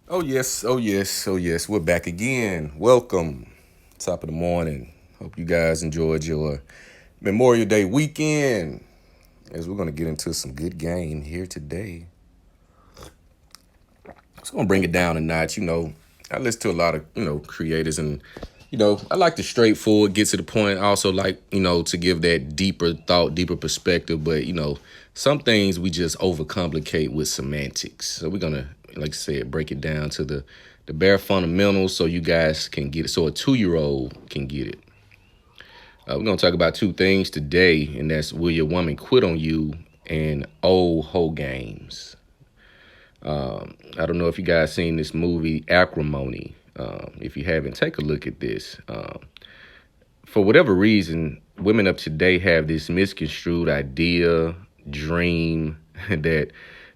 Oh yes, oh yes, oh yes. We're back again. Welcome. Top of the morning. Hope you guys enjoyed your Memorial Day weekend. As we're gonna get into some good game here today. It's gonna bring it down a notch. I listen to a lot of creators, and I like the straightforward, get to the point. I also like to give that deeper thought, deeper perspective. But some things we just overcomplicate with semantics. So we're gonna, like I said, break it down to the bare fundamentals, so you guys can get it. So a 2-year-old can get it. We're gonna talk about two things today, and that's will your woman quit on you and old hoe games. I don't know if you guys seen this movie Acrimony. If you haven't, take a look at this. For whatever reason, women of today have this misconstrued idea, dream that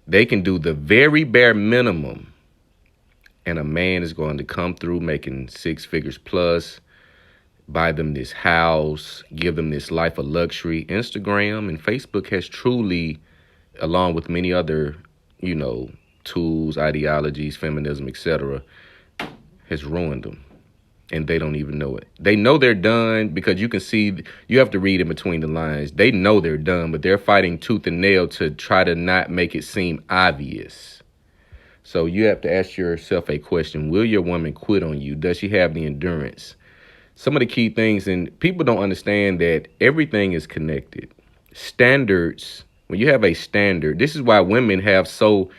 they can do the very bare minimum, and a man is going to come through making six figures plus, buy them this house, give them this life of luxury. Instagram and Facebook has truly, along with many other, you know, tools, ideologies, feminism, etc., has ruined them. And they don't even know it. They know they're done because you can see, you have to read in between the lines. They know they're done, but they're fighting tooth and nail to try to not make it seem obvious. So you have to ask yourself a question. Will your woman quit on you? Does she have the endurance? Some of the key things, and people don't understand that everything is connected. Standards, when you have a standard, this is why women have so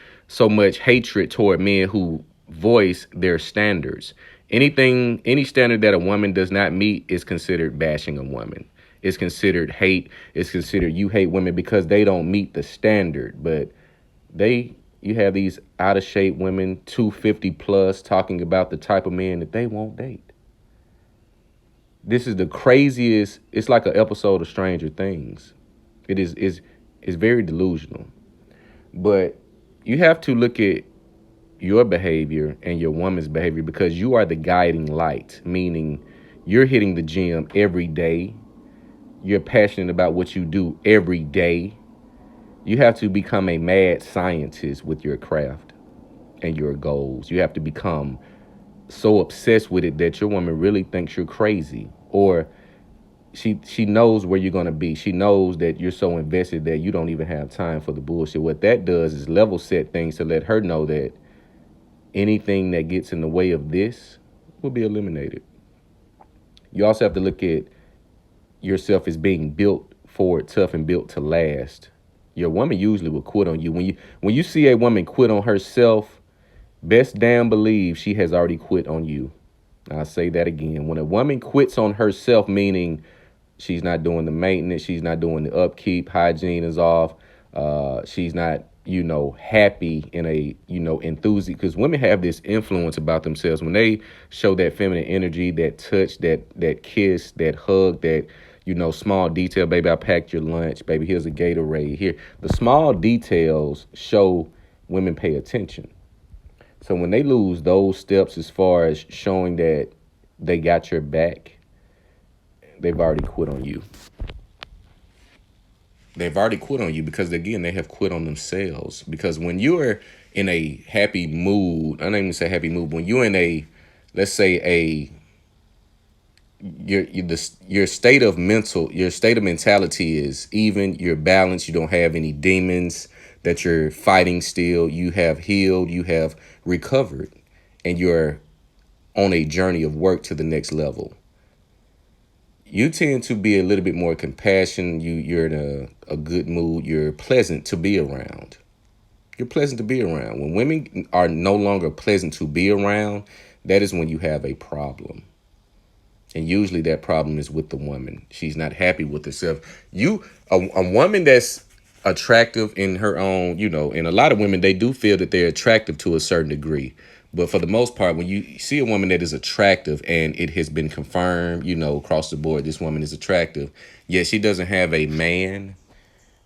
much hatred toward men who voice their standards. Any standard that a woman does not meet is considered bashing a woman. It's considered hate. It's considered you hate women because they don't meet the standard. But you have these out of shape women, 250 plus, talking about the type of men that they won't date. This is the craziest. It's like an episode of Stranger Things. It is very delusional. But you have to look at your behavior and your woman's behavior because you are the guiding light, meaning you're hitting the gym every day. You're passionate about what you do every day. You have to become a mad scientist with your craft and your goals. You have to become so obsessed with it that your woman really thinks you're crazy, or she knows where you're going to be. She knows that you're so invested that you don't even have time for the bullshit. What that does is level set things to let her know that anything that gets in the way of this will be eliminated. You also have to look at yourself as being built for it, tough and built to last. Your woman usually will quit on you. When you see a woman quit on herself, best damn believe she has already quit on you. I'll say that again. When a woman quits on herself, meaning she's not doing the maintenance, she's not doing the upkeep, hygiene is off, she's not, happy in a, enthusiasm. Because women have this influence about themselves when they show that feminine energy, that touch, that kiss, that hug, that, small detail. Baby, I packed your lunch. Baby, here's a Gatorade here. The small details show women pay attention. So when they lose those steps as far as showing that they got your back, they've already quit on you. They've already quit on you because, again, they have quit on themselves. Because when you're in a happy mood, I don't even say happy mood, but when you're in a, let's say your state of mentality is even, you're balanced, you don't have any demons that you're fighting still, you have healed, you have recovered, and you're on a journey of work to the next level. You tend to be a little bit more compassionate. You're in a good mood. You're pleasant to be around. You're pleasant to be around. When women are no longer pleasant to be around, that is when you have a problem. And usually that problem is with the woman. She's not happy with herself. A woman that's attractive in her own, and a lot of women, they do feel that they're attractive to a certain degree. But for the most part, when you see a woman that is attractive and it has been confirmed, across the board, this woman is attractive, yet she doesn't have a man,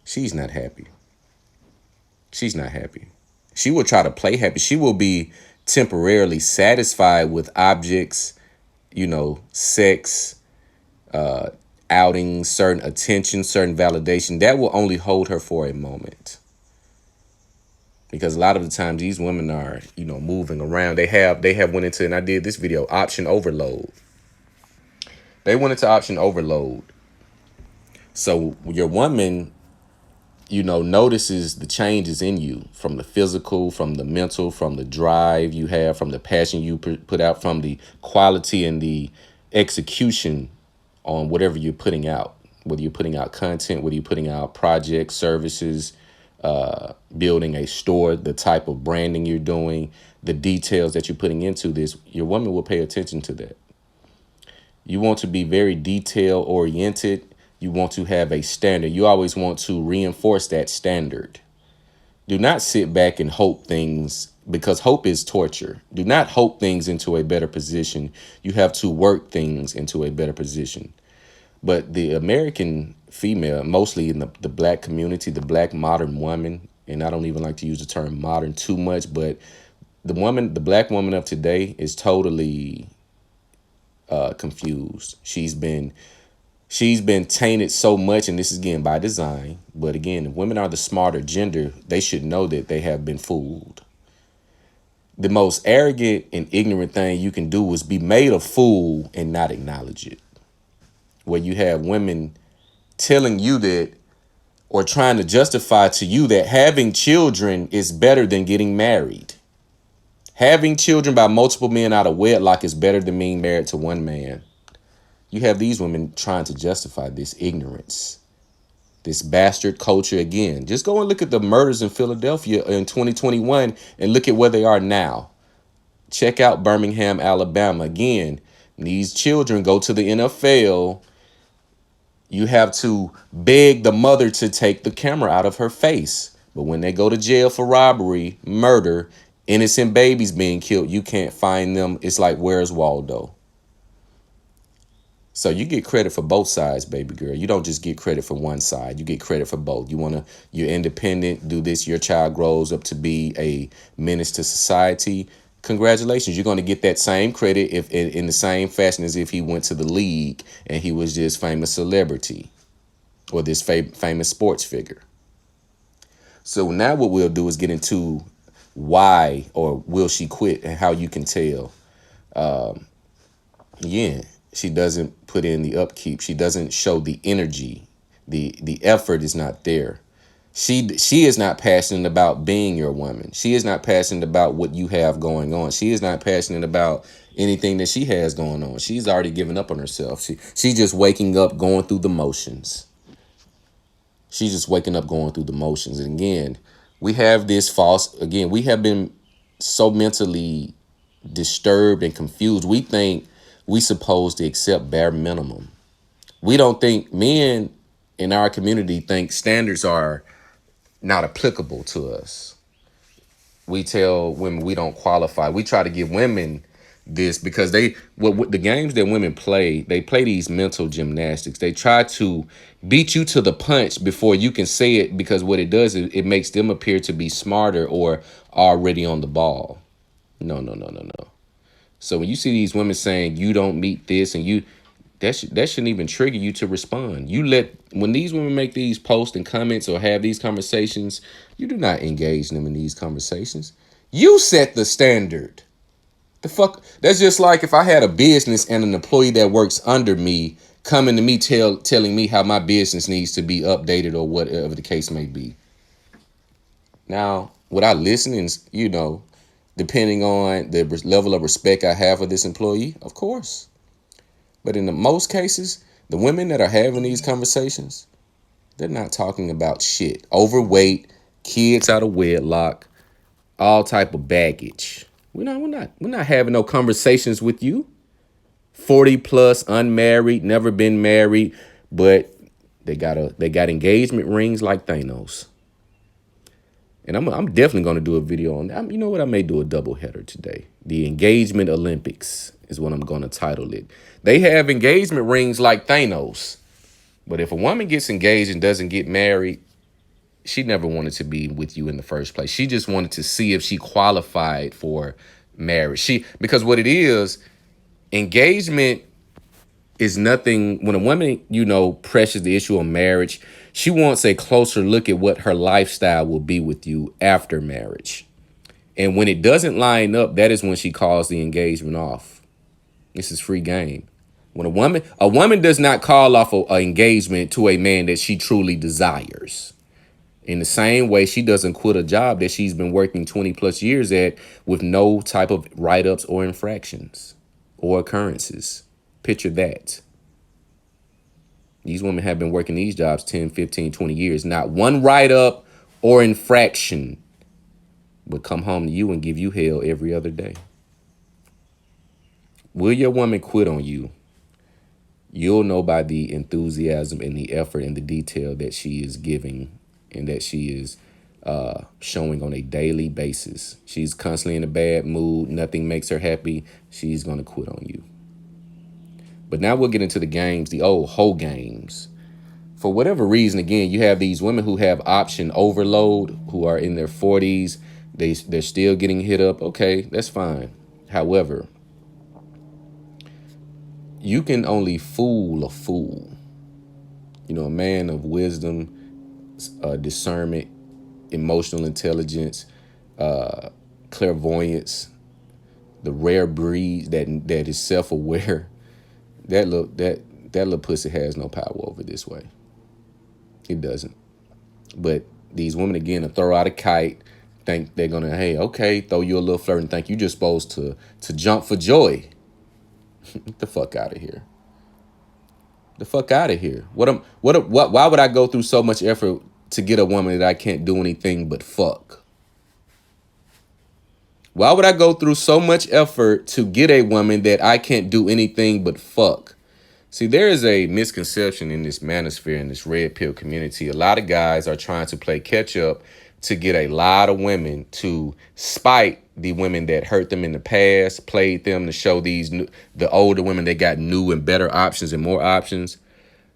she's not happy. She's not happy. She will try to play happy. She will be temporarily satisfied with objects, sex, uh, outings, certain attention, certain validation. That will only hold her for a moment. because a lot of the times these women are, moving around. They have went into, and I did this video, option overload. They went into option overload. So your woman, notices the changes in you, from the physical, from the mental, from the drive you have, from the passion you put out, from the quality and the execution on whatever you're putting out, whether you're putting out content, whether you're putting out projects, services, building a store, the type of branding you're doing, the details that you're putting into this. Your woman will pay attention to that. You want to be very detail oriented. You want to have a standard. You always want to reinforce that standard. Do not sit back and hope things, because hope is torture. Do not hope things into a better position. You have to work things into a better position. But the American female, mostly in the black community, the black modern woman, and I don't even like to use the term modern too much, but the black woman of today is totally confused. She's been tainted so much, and this is again by design. But again, if women are the smarter gender, they should know that they have been fooled. The most arrogant and ignorant thing you can do is be made a fool and not acknowledge it. Where you have women telling you that, or trying to justify to you that having children is better than getting married. Having children by multiple men out of wedlock is better than being married to one man. You have these women trying to justify this ignorance, this bastard culture again. Just go and look at the murders in Philadelphia in 2021 and look at where they are now. Check out Birmingham, Alabama. Again, these children go to the NFL. You have to beg the mother to take the camera out of her face. But when they go to jail for robbery, murder, innocent babies being killed, you can't find them. It's like, where's Waldo? So you get credit for both sides, baby girl. You don't just get credit for one side. You get credit for both. You're independent, do this, your child grows up to be a menace to society. Congratulations. You're going to get that same credit if in the same fashion as if he went to the league and he was this famous celebrity or this famous sports figure. So now what we'll do is get into why, or will she quit, and how you can tell. She doesn't put in the upkeep. She doesn't show the energy. The effort is not there. She is not passionate about being your woman. She is not passionate about what you have going on. She is not passionate about anything that she has going on. She's already given up on herself. She's just waking up, going through the motions. She's just waking up, going through the motions. And again, we have we have been so mentally disturbed and confused. We think we supposed to accept bare minimum. We don't think, men in our community think standards are not applicable to us. We tell women we don't qualify. We try to give women this because the games that women play, they play these mental gymnastics. They try to beat you to the punch before you can say it, because what it does is it makes them appear to be smarter or already on the ball. No. So when you see these women saying you don't meet this, and that shouldn't even trigger you to respond. When these women make these posts and comments or have these conversations, you do not engage them in these conversations. You set the standard. The fuck? That's just like if I had a business and an employee that works under me coming to me telling me how my business needs to be updated or whatever the case may be. Now, would I listen? And, depending on the level of respect I have for this employee, of course. But in most cases, the women that are having these conversations, they're not talking about shit. Overweight, kids out of wedlock, all type of baggage. We're not having no conversations with you. 40 plus, unmarried, never been married, but they got engagement rings like Thanos. And I'm definitely going to do a video on that. You know what? I may do a double header today. The Engagement Olympics is what I'm going to title it. They have engagement rings like Thanos. But if a woman gets engaged and doesn't get married, she never wanted to be with you in the first place. She just wanted to see if she qualified for marriage. Because what it is, engagement is nothing. When a woman, pressures the issue of marriage, She wants a closer look at what her lifestyle will be with you after marriage. And when it doesn't line up, that is when she calls the engagement off. This is free game. When a woman does not call off an engagement to a man that she truly desires. In the same way, she doesn't quit a job that she's been working 20 plus years at with no type of write-ups or infractions or occurrences. Picture that. These women have been working these jobs 10, 15, 20 years. Not one write-up or infraction would come home to you and give you hell every other day. Will your woman quit on you? You'll know by the enthusiasm and the effort and the detail that she is giving and that she is showing on a daily basis. She's constantly in a bad mood. Nothing makes her happy. She's going to quit on you. But now we'll get into the games, the old hoe games. For whatever reason, again, you have these women who have option overload, who are in their 40s. They're still getting hit up. Okay, that's fine. However, you can only fool a fool. You know, a man of wisdom, discernment, emotional intelligence, clairvoyance, the rare breed that is self-aware. That little pussy has no power over this way. It doesn't. But these women, again, will throw out a kite, think they're gonna, hey, okay, throw you a little flirt and think you just supposed to jump for joy. Get the fuck out of here. The fuck out of here. Why would I go through so much effort to get a woman that I can't do anything but fuck? Why would I go through so much effort to get a woman that I can't do anything but fuck? See, there is a misconception in this manosphere, in this red pill community. A lot of guys are trying to play catch up to get a lot of women to spite the women that hurt them in the past, played them to show the older women that got new and better options and more options.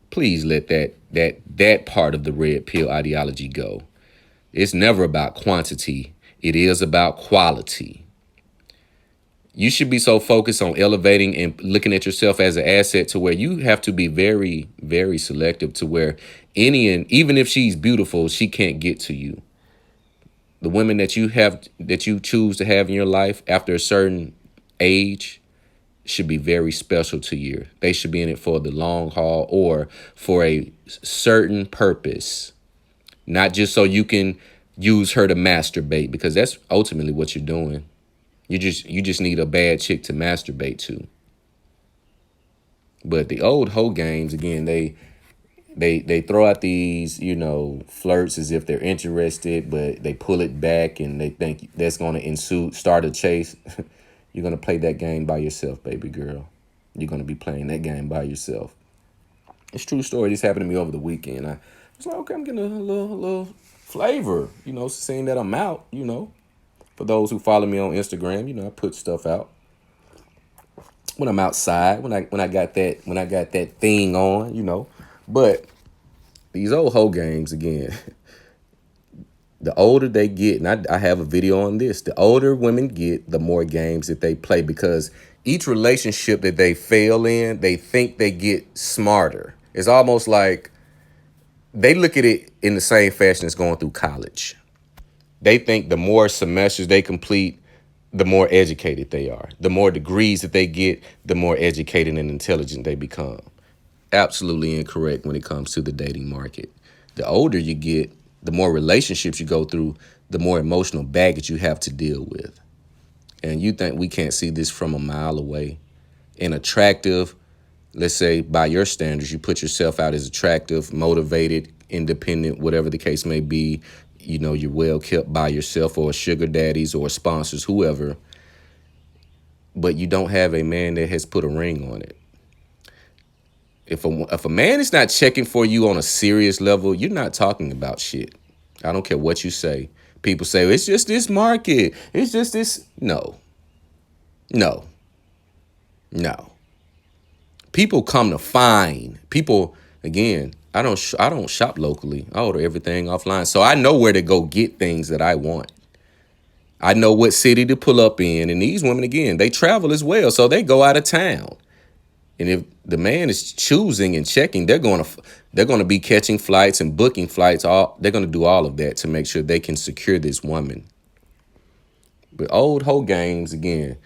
Please let that part of the red pill ideology go. It's never about quantity. It is about quality. You should be so focused on elevating and looking at yourself as an asset to where you have to be very, very selective to where even if she's beautiful, she can't get to you. The women that you choose to have in your life after a certain age should be very special to you. They should be in it for the long haul or for a certain purpose, not just so you can use her to masturbate, because that's ultimately what you're doing. You just need a bad chick to masturbate to. But the old hoe games, again, they throw out these, flirts as if they're interested, but they pull it back and they think that's going to start a chase. You're going to play that game by yourself, baby girl. You're going to be playing that game by yourself. It's a true story. This happened to me over the weekend. I was like, okay, I'm getting a little flavor, seeing that I'm out, For those who follow me on Instagram, I put stuff out when I'm outside, when I got that thing on, But these old hoe games, again, the older they get, and I have a video on this, the older women get, the more games that they play, because each relationship that they fail in, they think they get smarter. It's almost like they look at it in the same fashion as going through college. They think the more semesters they complete, the more educated they are. The more degrees that they get, the more educated and intelligent they become. Absolutely incorrect when it comes to the dating market. The older you get, the more relationships you go through, the more emotional baggage you have to deal with. And you think we can't see this from a mile away. And attractive, let's say by your standards, you put yourself out as attractive, motivated, independent, whatever the case may be. You're well kept by yourself or sugar daddies or sponsors, whoever. But you don't have a man that has put a ring on it. If a man is not checking for you on a serious level, you're not talking about shit. I don't care what you say. People say, it's just this market. It's just this. No. People come to find. People, again, I don't shop locally. I order everything offline. So I know where to go get things that I want. I know what city to pull up in. And these women, again, they travel as well. So they go out of town. And if the man is choosing and checking, they're gonna be catching flights and booking flights. They're gonna do all of that to make sure they can secure this woman. But old hoe games again,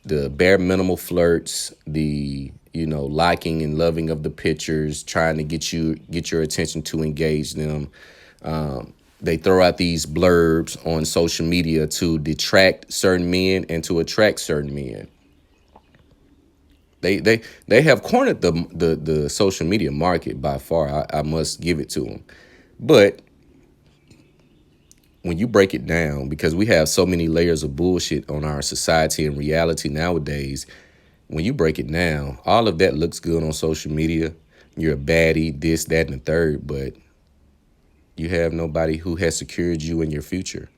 the bare minimal flirts, the liking and loving of the pictures, trying to get your attention to engage them. They throw out these blurbs on social media to detract certain men and to attract certain men. They have cornered the social media market by far. I must give it to them. But when you break it down, because we have so many layers of bullshit on our society and reality nowadays, when you break it down, all of that looks good on social media. You're a baddie, this, that, and the third, but you have nobody who has secured you in your future.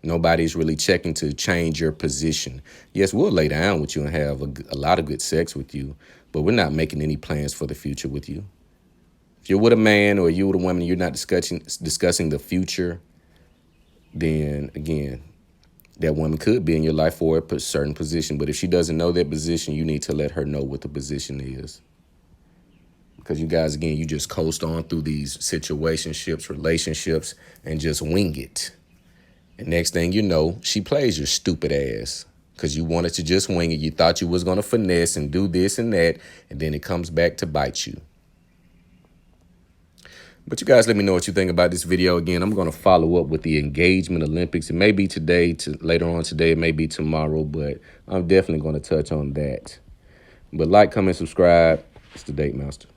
Nobody's really checking to change your position. Yes, we'll lay down with you and have a lot of good sex with you, but we're not making any plans for the future with you. If you're with a man or you're with a woman, you're not discussing the future, then again, that woman could be in your life for a certain position. But if she doesn't know that position, you need to let her know what the position is. Because you guys, again, you just coast on through these situationships, relationships, and just wing it. And next thing you know, she plays your stupid ass because you wanted to just wing it. You thought you was going to finesse and do this and that, and then it comes back to bite you. But you guys let me know what you think about this video. Again, I'm going to follow up with the engagement Olympics. It may be today, later on today. It may be tomorrow, but I'm definitely going to touch on that. But like, comment, subscribe. It's the Date Master.